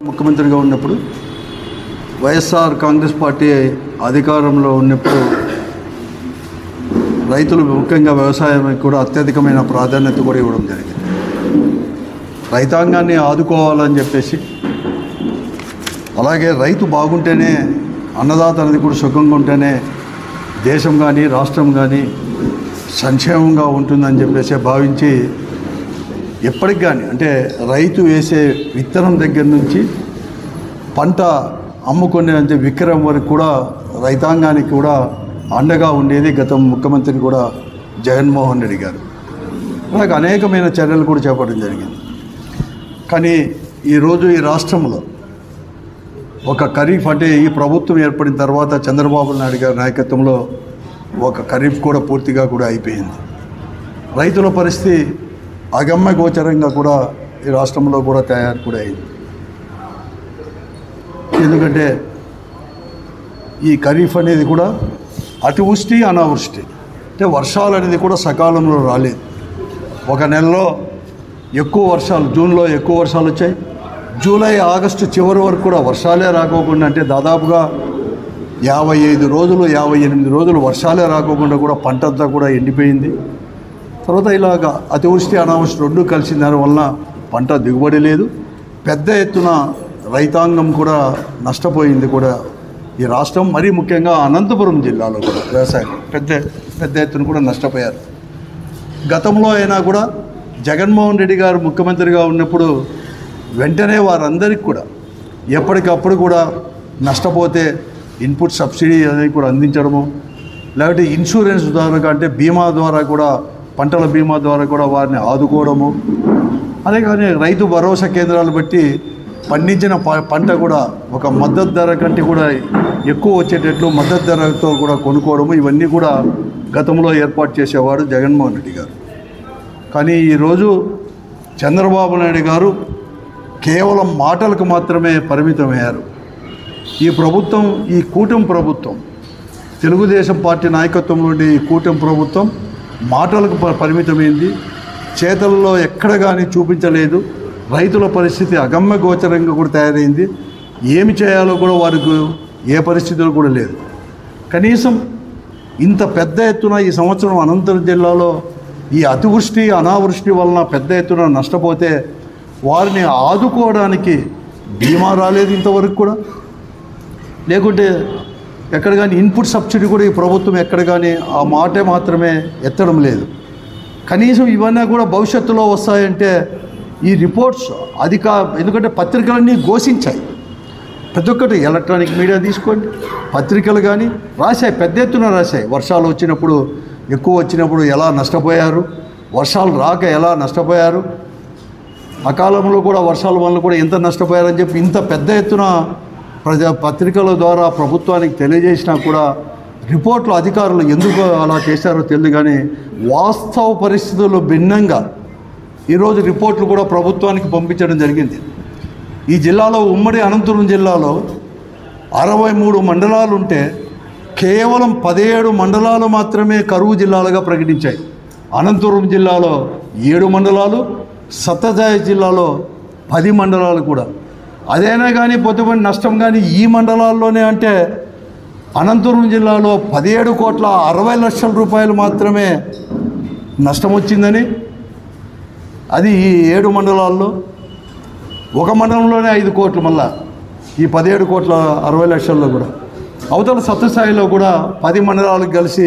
ముఖ్యమంత్రిగా ఉన్నప్పుడు వైఎస్ఆర్ కాంగ్రెస్ పార్టీ అధికారంలో ఉన్నప్పుడు రైతులు ముఖ్యంగా వ్యవసాయానికి కూడా అత్యధికమైన ప్రాధాన్యత కూడా ఇవ్వడం జరిగింది. రైతాంగాన్ని ఆదుకోవాలని చెప్పేసి, అలాగే రైతు బాగుంటేనే అన్నదాత అనేది కూడా సుఖంగా ఉంటేనే దేశం కానీ రాష్ట్రం కానీ సంక్షేమంగా ఉంటుందని చెప్పేసి భావించి ఎప్పటికి కానీ అంటే రైతు వేసే విత్తనం దగ్గర నుంచి పంట అమ్ముకునే అంటే విక్రయం వరకు కూడా రైతాంగానికి కూడా అండగా ఉండేది గత ముఖ్యమంత్రి కూడా జగన్మోహన్ రెడ్డి గారు. అలాగే అనేకమైన చర్యలు కూడా చేపట్టడం జరిగింది. కానీ ఈరోజు ఈ రాష్ట్రంలో ఒక ఖరీఫ్ అంటే ఈ ప్రభుత్వం ఏర్పడిన తర్వాత చంద్రబాబు నాయుడు గారి నాయకత్వంలో ఒక ఖరీఫ్ కూడా పూర్తిగా కూడా అయిపోయింది. రైతుల పరిస్థితి అగమ్య గోచరంగా కూడా ఈ రాష్ట్రంలో కూడా తయారు కూడా అయింది. ఎందుకంటే ఈ ఖరీఫ్ అనేది కూడా అతివృష్టి అనావృష్టి అంటే వర్షాలు అనేది కూడా సకాలంలో రాలేదు. ఒక నెలలో ఎక్కువ వర్షాలు, జూన్లో ఎక్కువ వర్షాలు వచ్చాయి. జూలై ఆగస్టు చివరి వరకు కూడా వర్షాలే రాకోకుండా అంటే దాదాపుగా 55 రోజులు 58 రోజులు వర్షాలే రాకోకుండా కూడా పంట అంతా కూడా ఎండిపోయింది. తర్వాత ఇలాగ అతివృష్టి అనావృష్టి రెండు కలిసిన దానివల్ల పంట దిగుబడి లేదు. పెద్ద ఎత్తున రైతాంగం కూడా నష్టపోయింది కూడా ఈ రాష్ట్రం. మరీ ముఖ్యంగా అనంతపురం జిల్లాలో కూడా వ్యవసాయం పెద్ద ఎత్తున కూడా నష్టపోయారు. గతంలో అయినా కూడా జగన్మోహన్ రెడ్డి గారు ముఖ్యమంత్రిగా ఉన్నప్పుడు వెంటనే వారందరికీ కూడా ఎప్పటికప్పుడు కూడా నష్టపోతే ఇన్పుట్ సబ్సిడీ అనేది కూడా అందించడము, లేకపోతే ఇన్సూరెన్స్ ద్వారా అంటే బీమా ద్వారా కూడా పంటల బీమా ద్వారా కూడా వారిని ఆదుకోవడము, అదే కానీ రైతు భరోసా కేంద్రాలు బట్టి పండించిన పంట కూడా ఒక మద్దతు ధర కంటే కూడా ఎక్కువ వచ్చేటట్లు మద్దతు ధరతో కూడా కొనుక్కోవడము, ఇవన్నీ కూడా గతంలో ఏర్పాటు చేసేవాడు జగన్మోహన్ రెడ్డి గారు. కానీ ఈరోజు చంద్రబాబు నాయుడు గారు కేవలం మాటలకు మాత్రమే పరిమితమయ్యారు. ఈ ప్రభుత్వం, ఈ కూటమి ప్రభుత్వం, తెలుగుదేశం పార్టీ నాయకత్వంలోని ఈ కూటమి ప్రభుత్వం మాటలకు పరిమితమైంది, చేతల్లో ఎక్కడ కానీ చూపించలేదు. రైతుల పరిస్థితి అగమ్య గోచరంగా కూడా తయారైంది. ఏమి చేయాలో కూడా వారికి ఏ పరిస్థితులు కూడా లేదు. కనీసం ఇంత పెద్ద ఎత్తున ఈ సంవత్సరం అనంతపురం జిల్లాలో ఈ అతివృష్టి అనావృష్టి వలన పెద్ద ఎత్తున నష్టపోతే వారిని ఆదుకోవడానికి బీమా రాలేదు ఇంతవరకు కూడా, లేకుంటే ఎక్కడ కానీ ఇన్పుట్ సబ్సిడీ కూడా ఈ ప్రభుత్వం ఎక్కడ కానీ ఆ మాటే మాత్రమే ఎత్తడం లేదు. కనీసం ఇవన్నీ కూడా భవిష్యత్తులో వస్తాయంటే ఈ రిపోర్ట్స్ ఎందుకంటే పత్రికలన్నీ ఘోషించాయి. ప్రతి ఒక్కటి ఎలక్ట్రానిక్ మీడియా తీసుకోండి, పత్రికలు కానీ రాశాయి, పెద్ద ఎత్తున రాశాయి. వర్షాలు వచ్చినప్పుడు ఎక్కువ వచ్చినప్పుడు ఎలా నష్టపోయారు, వర్షాలు రాక ఎలా నష్టపోయారు, అకాలంలో కూడా వర్షాల వల్ల కూడా ఎంత నష్టపోయారని చెప్పి ఇంత పెద్ద ఎత్తున పత్రికల ద్వారా ప్రభుత్వానికి తెలియజేసినా కూడా రిపోర్ట్లు అధికారులు ఎందుకు అలా చేశారో తెలియదు. కానీ వాస్తవ పరిస్థితుల్లో భిన్నంగా ఈరోజు రిపోర్ట్లు కూడా ప్రభుత్వానికి పంపించడం జరిగింది. ఈ జిల్లాలో ఉమ్మడి అనంతపురం జిల్లాలో 63 మండలాలు ఉంటే కేవలం 17 మండలాలు మాత్రమే కరువు జిల్లాలుగా ప్రకటించాయి. అనంతపురం జిల్లాలో 7 మండలాలు, సత్యసాయి జిల్లాలో 10 మండలాలు కూడా. అదైనా కానీ పొద్దుపడి నష్టం కానీ ఈ మండలాల్లోనే అంటే అనంతపురం జిల్లాలో 17,60,00,000 రూపాయలు మాత్రమే నష్టం వచ్చిందని, అది ఈ 7 మండలాల్లో. ఒక మండలంలోనే 5 కోట్లు, మళ్ళా ఈ 17,60,00,000 కూడా. అవతల సత్యసాయిలో కూడా 10 మండలాలకు కలిసి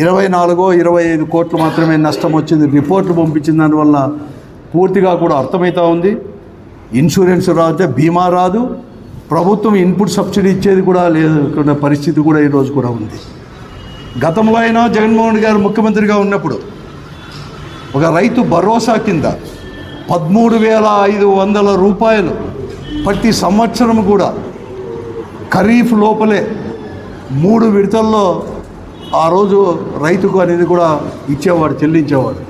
24-25 కోట్లు మాత్రమే నష్టం వచ్చింది. రిపోర్ట్లు పంపించిన దానివల్ల పూర్తిగా కూడా అర్థమవుతూ ఉంది. ఇన్సూరెన్స్ రాదు, బీమా రాదు, ప్రభుత్వం ఇన్పుట్ సబ్సిడీ ఇచ్చేది కూడా లేదు పరిస్థితి కూడా ఈరోజు కూడా ఉంది. గతంలో అయినా జగన్మోహన్ గారు ముఖ్యమంత్రిగా ఉన్నప్పుడు ఒక రైతు భరోసా కింద 13,500 రూపాయలు ప్రతి సంవత్సరం కూడా ఖరీఫ్ లోపలే 3 విడతల్లో ఆ రోజు రైతుకు అనేది కూడా ఇచ్చేవాడు, చెల్లించేవాడు.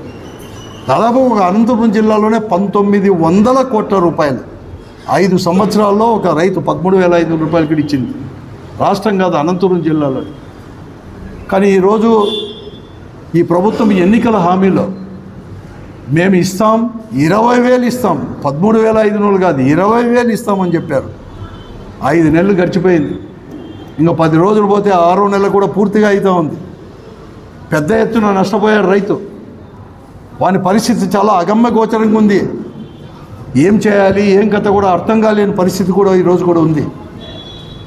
దాదాపు ఒక అనంతపురం జిల్లాలోనే 1,900 కోట్ల రూపాయలు 5 సంవత్సరాల్లో ఒక రైతు 13,500 రూపాయలకి ఇచ్చింది రాష్ట్రం కాదు, అనంతపురం జిల్లాలో. కానీ ఈరోజు ఈ ప్రభుత్వం ఎన్నికల హామీలో మేము ఇస్తాం, 20,000 ఇస్తాం, 13,500 కాదు 20,000 ఇస్తామని చెప్పారు. 5 నెలలు గడిచిపోయింది. ఇంకా 10 రోజులు పోతే 6వ నెల కూడా పూర్తిగా అవుతూ ఉంది. పెద్ద ఎత్తున నష్టపోయాడు రైతు. వాని పరిస్థితి చాలా అగమ్య గోచరంగా ఉంది. ఏం చేయాలి, ఏం కథ కూడా అర్థం కాలేని పరిస్థితి కూడా ఈరోజు కూడా ఉంది.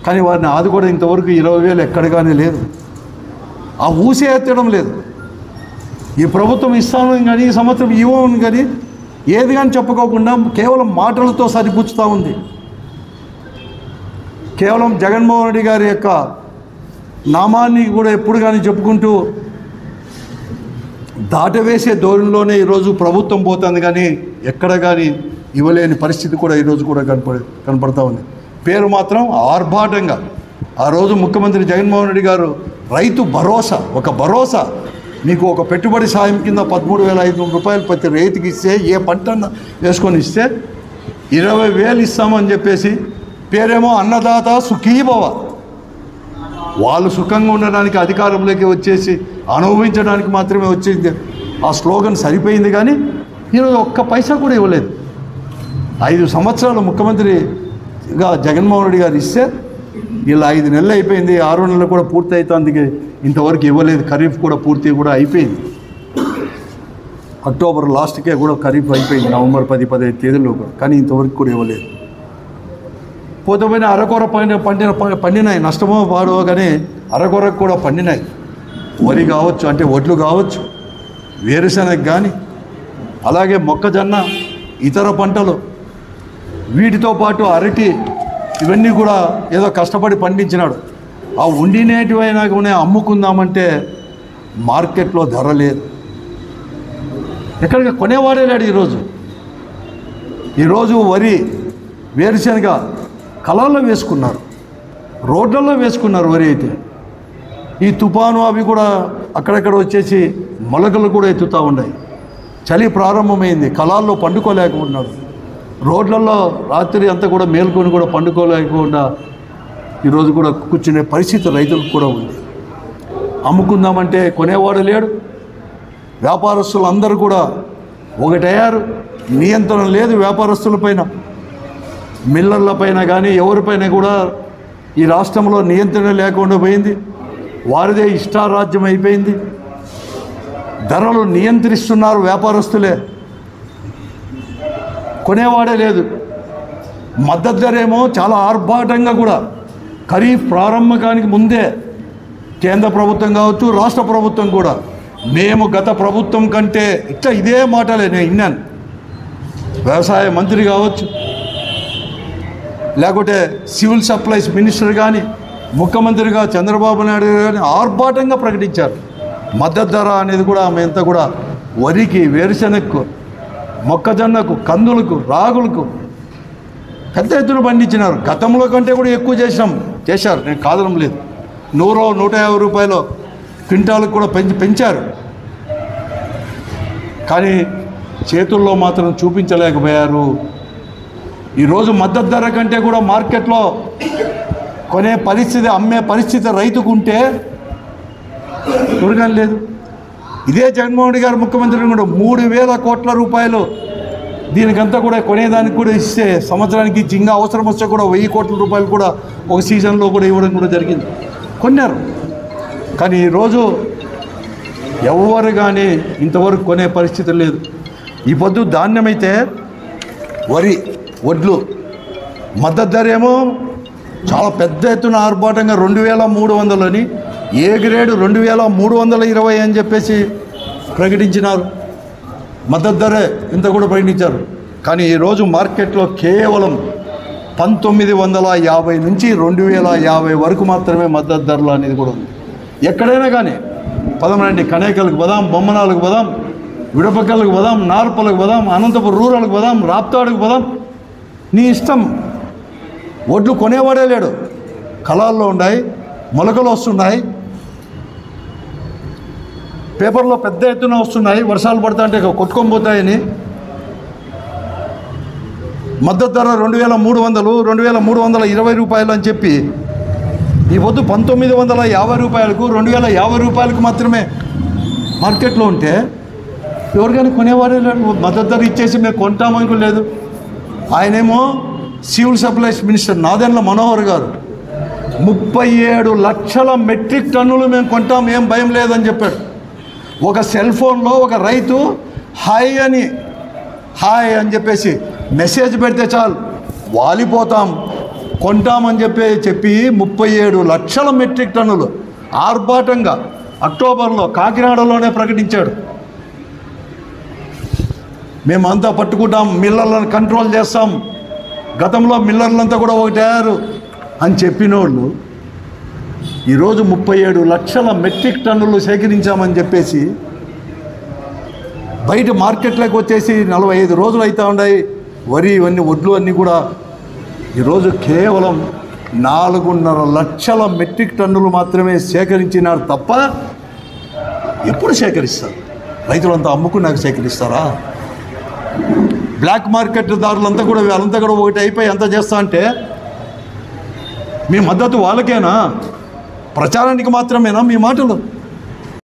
కానీ వారిని ఆదుకోవడం ఇంతవరకు 20,000 ఎక్కడగానే లేదు. ఆ ఊసే ఎత్తడం లేదు. ఈ ప్రభుత్వం ఇస్తాను కానీ ఈ సంవత్సరం ఇవ్వను కానీ ఏది కానీ చెప్పుకోకుండా కేవలం మాటలతో సరిపుచ్చుతూ ఉంది. కేవలం జగన్మోహన్ రెడ్డి గారి యొక్క నామాన్ని కూడా ఎప్పుడు కానీ చెప్పుకుంటూ దాటవేసే ధోరణిలోనే ఈరోజు ప్రభుత్వం పోతుంది. కానీ ఎక్కడ కానీ ఇవ్వలేని పరిస్థితి కూడా ఈరోజు కూడా కనపడతా ఉంది. పేరు మాత్రం ఆర్భాటంగా ఆ రోజు ముఖ్యమంత్రి జగన్మోహన్ రెడ్డి గారు రైతు భరోసా, ఒక భరోసా మీకు ఒక పెట్టుబడి సాయం కింద 13,500 రూపాయలు ప్రతి రైతుకి ఇస్తే, ఏ పంట వేసుకొని ఇస్తే 20,000 ఇస్తామని చెప్పేసి పేరేమో అన్నదాత సుఖీభవ. వాళ్ళు సుఖంగా ఉండడానికి అధికారంలోకి వచ్చేసి అనుభవించడానికి మాత్రమే వచ్చింది. ఆ స్లోగన్ సరిపోయింది. కానీ ఈరోజు ఒక్క పైసా కూడా ఇవ్వలేదు. 5 సంవత్సరాలు ముఖ్యమంత్రిగా జగన్మోహన్ రెడ్డి గారు ఇస్తే ఇలా 5 నెలలు అయిపోయింది. 6వ నెలలు కూడా పూర్తి అవుతుంది, ఇంతవరకు ఇవ్వలేదు. ఖరీఫ్ కూడా పూర్తి కూడా అయిపోయింది. అక్టోబర్ లాస్ట్కే కూడా ఖరీఫ్ అయిపోయింది, నవంబర్ 10-15 తేదీల్లో కూడా. కానీ ఇంతవరకు కూడా ఇవ్వలేదు. పోతే పోయిన అరకొర పండినాయి, నష్టమో పాడో కానీ అరకొరకు కూడా పండినాయి. వరి కావచ్చు, అంటే వడ్లు కావచ్చు, వేరుశనగ కానీ, అలాగే మొక్కజొన్న, ఇతర పంటలు, వీటితో పాటు అరటి, ఇవన్నీ కూడా ఏదో కష్టపడి పండించినాడు. ఆ ఉండినేటివైనా కూడా అమ్ముకుందామంటే మార్కెట్లో ధర లేదు. ఎక్కడికి కొనేవాడే లేడు. ఈరోజు వరి, వేరుశనగ కళాల్లో వేసుకున్నారు, రోడ్లలో వేసుకున్నారు. వరి అయితే ఈ తుఫాను అవి కూడా అక్కడక్కడ వచ్చేసి మొలకలు కూడా ఎత్తుతూ ఉన్నాయి. చలి ప్రారంభమైంది, కళాల్లో పండుకోలేకపోతున్నారు. రోడ్లలో రాత్రి అంతా కూడా మేల్కొని కూడా పండుకోలేకుండా ఈరోజు కూడా కూర్చునే పరిస్థితి రైతులకు కూడా ఉంది. అమ్ముకుందామంటే కొనేవాడు లేడు. వ్యాపారస్తులు అందరూ కూడా ఒకటయ్యారు. నియంత్రణ లేదు వ్యాపారస్తులపైన, మిల్లర్లపైన కానీ ఎవరిపైన కూడా ఈ రాష్ట్రంలో నియంత్రణ లేకుండా పోయింది. వారిదే ఇష్టారాజ్యం అయిపోయింది. ధరలు నియంత్రిస్తున్నారు వ్యాపారస్తులే, కొనేవాడే లేదు. మద్దతు ధర ఏమో చాలా ఆర్భాటంగా కూడా ఖరీఫ్ ప్రారంభకానికి ముందే కేంద్ర ప్రభుత్వం కావచ్చు, రాష్ట్ర ప్రభుత్వం కూడా మేము గత ప్రభుత్వం కంటే ఇట్లా ఇదే మాటలే నేను విన్నాను. వ్యవసాయ మంత్రి కావచ్చు, లేకుంటే సివిల్ సప్లైస్ మినిస్టర్ కానీ, ముఖ్యమంత్రిగా చంద్రబాబు నాయుడు కానీ ఆర్భాటంగా ప్రకటించారు. మద్దతు ధర అనేది కూడా మేమంతా కూడా వరికి, వేరుశనగకు, మొక్కజొన్నకు, కందులకు, రాగులకు పెద్ద ఎత్తున పండించినారు. గతంలో కంటే కూడా ఎక్కువ చేశారు, నేను కాదనం లేదు. 100-150 రూపాయలు క్వింటాలకు కూడా పెంచారు. కానీ చేతుల్లో మాత్రం చూపించలేకపోయారు. ఈరోజు మద్దతు ధర కంటే కూడా మార్కెట్లో కొనే పరిస్థితి, అమ్మే పరిస్థితి రైతుకు ఉంటే దొరకడం లేదు. ఇదే జగన్మోహన్ రెడ్డి గారు ముఖ్యమంత్రి కూడా 3,000 కోట్ల రూపాయలు దీనికంతా కూడా కొనేదానికి కూడా ఇస్తే, సంవత్సరానికి ఇంకా అవసరం వస్తే కూడా 1,000 కోట్ల రూపాయలు కూడా ఒక సీజన్లో కూడా ఇవ్వడం కూడా జరిగింది. కొన్నారు. కానీ ఈరోజు ఎవరు కానీ ఇంతవరకు కొనే పరిస్థితి లేదు. ఈ పొద్దు ధాన్యం అయితే వరి, వడ్లు మద్దతు ధర ఏమో చాలా పెద్ద ఎత్తున ఆర్భాటంగా 2,300 అని, ఏ గ్రేడు 2,320 అని చెప్పేసి ప్రకటించినారు. మద్దతు ధరే ఇంత కూడా ప్రకటించారు. కానీ ఈరోజు మార్కెట్లో కేవలం 1,950 నుంచి 2,050 వరకు మాత్రమే మద్దతు ధరలు అనేది కూడా ఉంది. ఎక్కడైనా కానీ పదమనండి, కనేకలకు పోదాం, బొమ్మనాలకు పోదాం, విడపకలకు పోదాం, నార్పలకు పోదాం, అనంతపురం రూరల్కి పోదాం, రాప్తాడుకు పోదాం, నీ ఇష్టం. వడ్లు కొనేవాడే లేడు. కళాల్లో ఉన్నాయి, మొలకలు వస్తున్నాయి, పేపర్లో పెద్ద ఎత్తున వస్తున్నాయి. వర్షాలు పడుతుంటే కొట్టుకొని పోతాయని మద్దతు ధర 2,300, 2,320 రూపాయలు అని చెప్పి ఈ పొద్దు 1,950 రూపాయలకు, 2,050 రూపాయలకు మాత్రమే మార్కెట్లో ఉంటే ఎవరికైనా కొనేవారే లేడు. మద్దతు ధర ఇచ్చేసి మేము కొంటామని లేదు. ఆయనేమో civil supplies minister Nadendla Manohar గారు 37 లక్షల మెట్రిక్ టన్నులు మేము కొంటాం, ఏం భయం లేదని చెప్పాడు. ఒక సెల్ ఫోన్లో ఒక రైతు హాయ్ అని చెప్పేసి మెసేజ్ పెడితే చాలు వాలిపోతాం, కొంటామని చెప్పి 37 లక్షల మెట్రిక్ టన్నులు ఆర్భాటంగా అక్టోబర్లో కాకినాడలోనే ప్రకటించాడు. మేమంతా పట్టుకుంటాం, మిల్లర్లను కంట్రోల్ చేస్తాం, గతంలో మిల్లర్లంతా కూడా ఒకటయ్యారు అని చెప్పినోళ్ళు ఈరోజు 37 లక్షల మెట్రిక్ టన్నులు సేకరించామని చెప్పేసి బయట మార్కెట్లోకి వచ్చేసి 45 రోజులు అవుతూ ఉన్నాయి. వరి ఇవన్నీ వడ్లు అన్నీ కూడా ఈరోజు కేవలం 4.5 లక్షల మెట్రిక్ టన్నులు మాత్రమే సేకరించినారు తప్ప ఎప్పుడు సేకరిస్తారు? రైతులంతా అమ్ముకున్నాక సేకరిస్తారా? బ్లాక్ మార్కెట్ దారులంతా కూడా వాళ్ళంతా కూడా ఒకటి అయిపోయి ఎంత చేస్తా అంటే మీ మద్దతు వాళ్ళకేనా? ప్రచారానికి మాత్రమేనా మీ మాటలు?